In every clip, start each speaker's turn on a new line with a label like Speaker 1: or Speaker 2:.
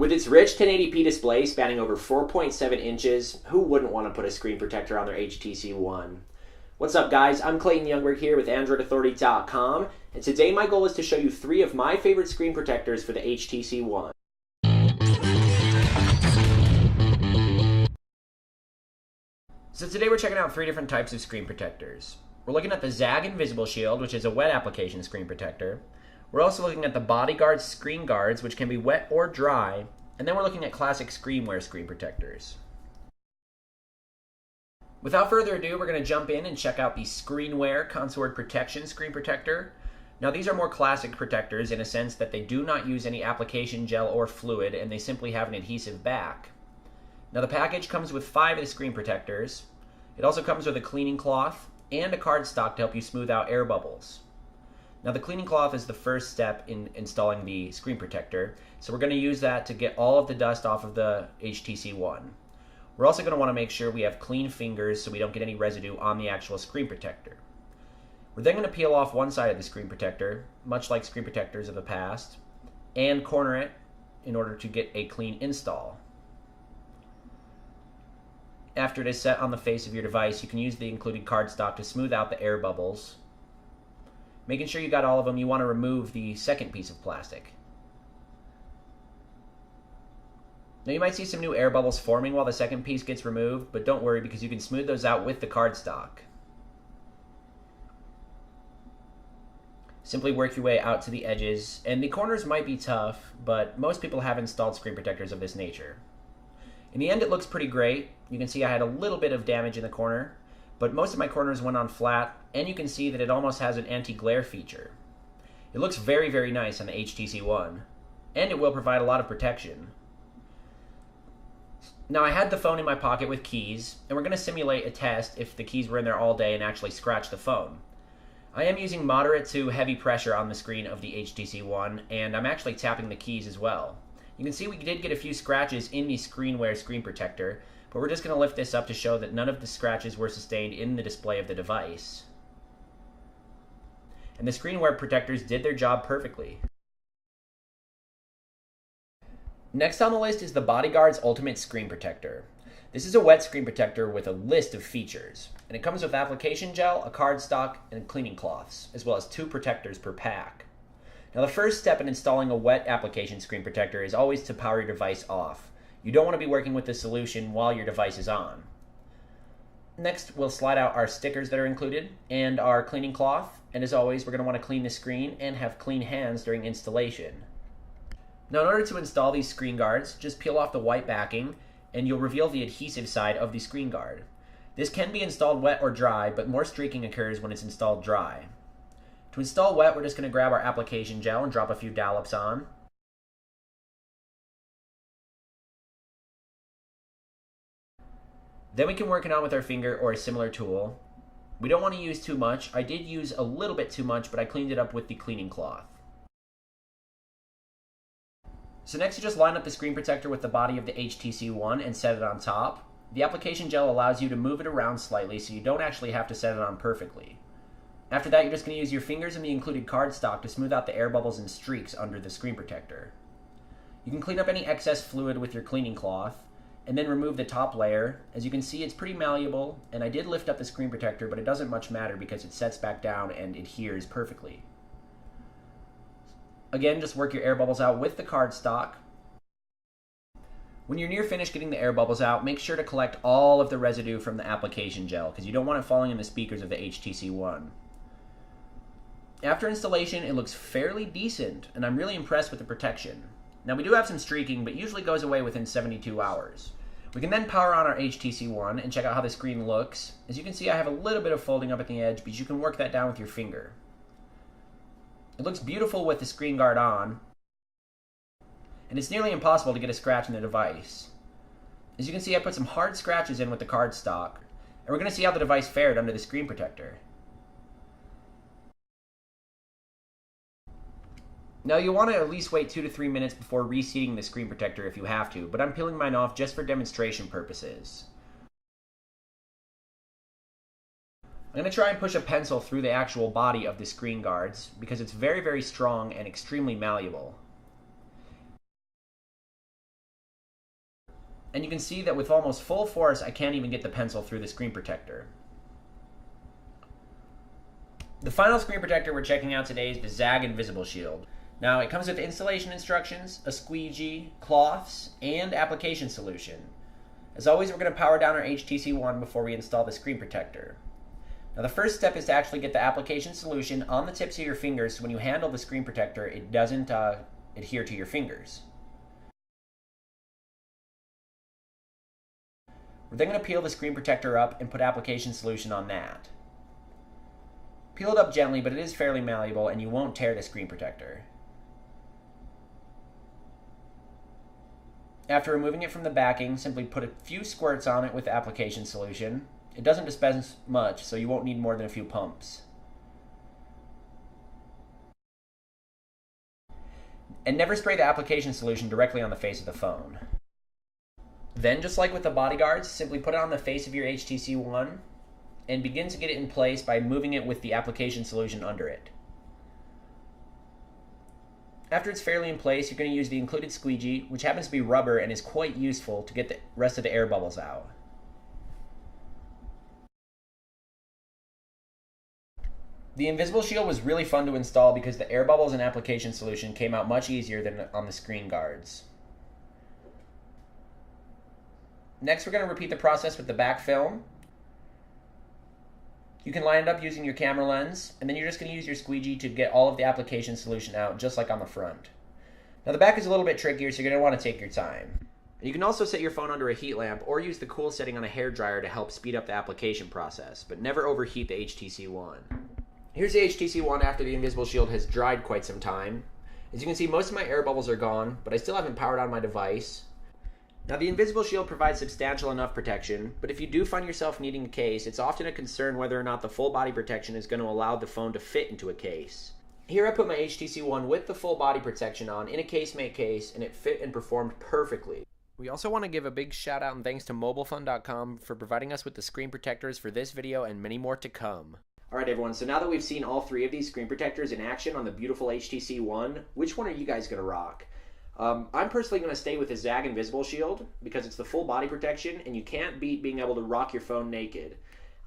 Speaker 1: With its rich 1080p display spanning over 4.7 inches, who wouldn't want to put a screen protector on their HTC One? What's up, guys? I'm Clayton Ljungberg here with AndroidAuthority.com, and today my goal is to show you 3 of my favorite screen protectors for the HTC One. So today we're checking out 3 different types of screen protectors. We're looking at the Zagg InvisibleShield, which is a wet application screen protector. We're also looking at the BodyGuardz screen guards, which can be wet or dry. And then we're looking at classic screenwear screen protectors. Without further ado, we're going to jump in and check out the Screenwear Contoured Protection Screen Protector. Now, these are more classic protectors in a sense that they do not use any application gel or fluid, and they simply have an adhesive back. Now, the package comes with 5 of the screen protectors. It also comes with a cleaning cloth and a cardstock to help you smooth out air bubbles. Now, the cleaning cloth is the first step in installing the screen protector, so we're going to use that to get all of the dust off of the HTC One. We're also going to want to make sure we have clean fingers so we don't get any residue on the actual screen protector. We're then going to peel off one side of the screen protector, much like screen protectors of the past, and corner it in order to get a clean install. After it is set on the face of your device, you can use the included cardstock to smooth out the air bubbles. Making sure you got all of them, you want to remove the second piece of plastic. Now, you might see some new air bubbles forming while the second piece gets removed, but don't worry because you can smooth those out with the cardstock. Simply work your way out to the edges, and the corners might be tough, but most people have installed screen protectors of this nature. In the end, it looks pretty great. You can see I had a little bit of damage in the corner, but most of my corners went on flat, and you can see that it almost has an anti-glare feature. It looks very, very nice on the HTC One, and it will provide a lot of protection. Now, I had the phone in my pocket with keys, and we're going to simulate a test if the keys were in there all day and actually scratch the phone. I am using moderate to heavy pressure on the screen of the HTC One, and I'm actually tapping the keys as well. You can see we did get a few scratches in the Screenwear screen protector, but we're just going to lift this up to show that none of the scratches were sustained in the display of the device. And the Screenwear protectors did their job perfectly. Next on the list is the BodyGuardz Ultimate Screen Protector. This is a wet screen protector with a list of features, and it comes with application gel, a cardstock, and cleaning cloths, as well as 2 protectors per pack. Now, the first step in installing a wet application screen protector is always to power your device off. You don't want to be working with this solution while your device is on. Next, we'll slide out our stickers that are included and our cleaning cloth, and as always, we're going to want to clean the screen and have clean hands during installation. Now, in order to install these screen guards, just peel off the white backing and you'll reveal the adhesive side of the screen guard. This can be installed wet or dry, but more streaking occurs when it's installed dry. To install wet, we're just going to grab our application gel and drop a few dollops on. Then we can work it on with our finger or a similar tool. We don't want to use too much. I did use a little bit too much, but I cleaned it up with the cleaning cloth. So next, you just line up the screen protector with the body of the HTC One and set it on top. The application gel allows you to move it around slightly so you don't actually have to set it on perfectly. After that, you're just going to use your fingers and the included cardstock to smooth out the air bubbles and streaks under the screen protector. You can clean up any excess fluid with your cleaning cloth, and then remove the top layer. As you can see, it's pretty malleable, and I did lift up the screen protector, but it doesn't much matter because it sets back down and adheres perfectly. Again, just work your air bubbles out with the cardstock. When you're near finished getting the air bubbles out, make sure to collect all of the residue from the application gel, because you don't want it falling in the speakers of the HTC One. After installation, it looks fairly decent, and I'm really impressed with the protection. Now, we do have some streaking, but usually goes away within 72 hours. We can then power on our HTC One and check out how the screen looks. As you can see, I have a little bit of folding up at the edge, but you can work that down with your finger. It looks beautiful with the screen guard on, and it's nearly impossible to get a scratch in the device. As you can see, I put some hard scratches in with the cardstock, and we're going to see how the device fared under the screen protector. Now, you'll want to at least wait 2 to 3 minutes before reseating the screen protector if you have to, but I'm peeling mine off just for demonstration purposes. I'm going to try and push a pencil through the actual body of the screen guards because it's very, very strong and extremely malleable. And you can see that with almost full force, I can't even get the pencil through the screen protector. The final screen protector we're checking out today is the Zagg InvisibleShield. Now, it comes with installation instructions, a squeegee, cloths, and application solution. As always, we're going to power down our HTC One before we install the screen protector. Now, the first step is to actually get the application solution on the tips of your fingers so when you handle the screen protector, it doesn't adhere to your fingers. We're then going to peel the screen protector up and put application solution on that. Peel it up gently, but it is fairly malleable and you won't tear the screen protector. After removing it from the backing, simply put a few squirts on it with the application solution. It doesn't dispense much, so you won't need more than a few pumps. And never spray the application solution directly on the face of the phone. Then, just like with the BodyGuardz, simply put it on the face of your HTC One and begin to get it in place by moving it with the application solution under it. After it's fairly in place, you're going to use the included squeegee, which happens to be rubber and is quite useful to get the rest of the air bubbles out. The InvisibleShield was really fun to install because the air bubbles and application solution came out much easier than on the screen guards. Next, we're going to repeat the process with the back film. You can line it up using your camera lens, and then you're just going to use your squeegee to get all of the application solution out, just like on the front. Now the back is a little bit trickier, so you're going to want to take your time. You can also set your phone under a heat lamp or use the cool setting on a hairdryer to help speed up the application process, but never overheat the HTC One. Here's the HTC One after the InvisibleShield has dried quite some time. As you can see, most of my air bubbles are gone, but I still haven't powered on my device. Now, the InvisibleShield provides substantial enough protection, but if you do find yourself needing a case, it's often a concern whether or not the full body protection is going to allow the phone to fit into a case. Here I put my HTC One with the full body protection on in a casemate case, and it fit and performed perfectly. We also want to give a big shout out and thanks to mobilefun.com for providing us with the screen protectors for this video and many more to come. Alright everyone, so now that we've seen all three of these screen protectors in action on the beautiful HTC One, which one are you guys going to rock? I'm personally going to stay with the Zagg InvisibleShield because it's the full body protection and you can't beat being able to rock your phone naked.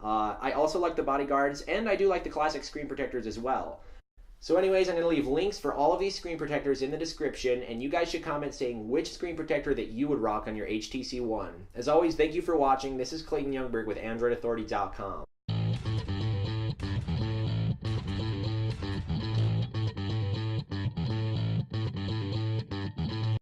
Speaker 1: I also like the BodyGuardz and I do like the classic screen protectors as well. So anyways, I'm going to leave links for all of these screen protectors in the description and you guys should comment saying which screen protector that you would rock on your HTC One. As always, thank you for watching. This is Clayton Ljungberg with AndroidAuthority.com.